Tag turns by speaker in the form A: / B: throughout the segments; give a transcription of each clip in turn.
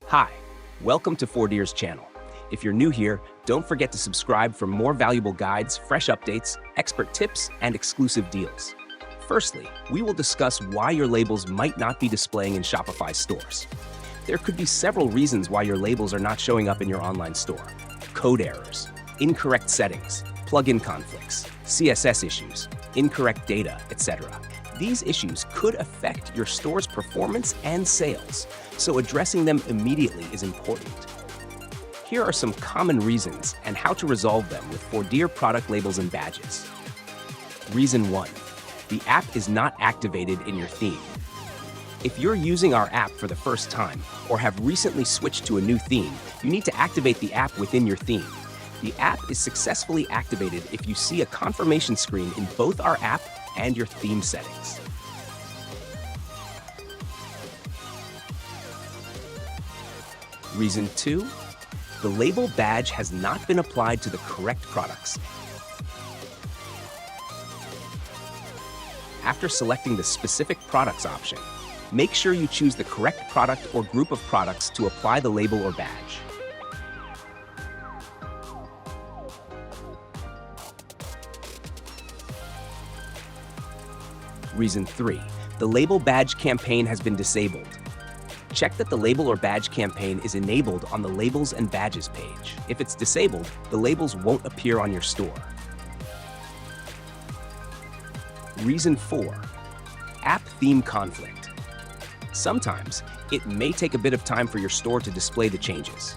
A: Hi, welcome to Fordeer's channel. If you're new here, don't forget to subscribe for more valuable guides, fresh updates, expert tips, and exclusive deals. Firstly, we will discuss why your labels might not be displaying in Shopify stores. There could be several reasons why your labels are not showing up in your online store. Code errors, incorrect settings, plugin conflicts, CSS issues, incorrect data, etc. These issues could affect your store's performance and sales, so addressing them immediately is important. Here are some common reasons and how to resolve them with Fordeer Product Labels and Badges. Reason 1. The app is not activated in your theme. If you're using our app for the first time or have recently switched to a new theme, you need to activate the app within your theme. The app is successfully activated if you see a confirmation screen in both our app and your theme settings. Reason 2. The label badge has not been applied to the correct products. After selecting the specific products option, make sure you choose the correct product or group of products to apply the label or badge. Reason 3. The label badge campaign has been disabled. Check that the label or badge campaign is enabled on the Labels and Badges page. If it's disabled, the labels won't appear on your store. Reason 4. App theme conflict. Sometimes, it may take a bit of time for your store to display the changes.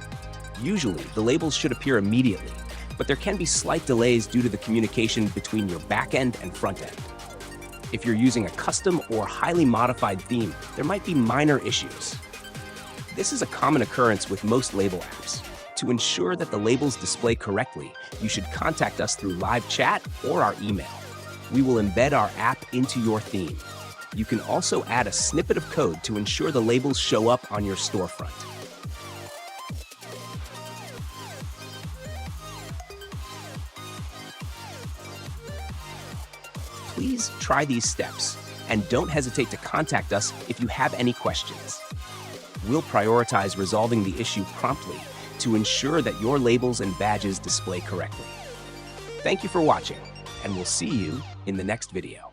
A: Usually, the labels should appear immediately, but there can be slight delays due to the communication between your backend and front end. If you're using a custom or highly modified theme, there might be minor issues. This is a common occurrence with most label apps. To ensure that the labels display correctly, you should contact us through live chat or our email. We will embed our app into your theme. You can also add a snippet of code to ensure the labels show up on your storefront. Please try these steps and don't hesitate to contact us if you have any questions. We'll prioritize resolving the issue promptly to ensure that your labels and badges display correctly. Thank you for watching, and we'll see you in the next video.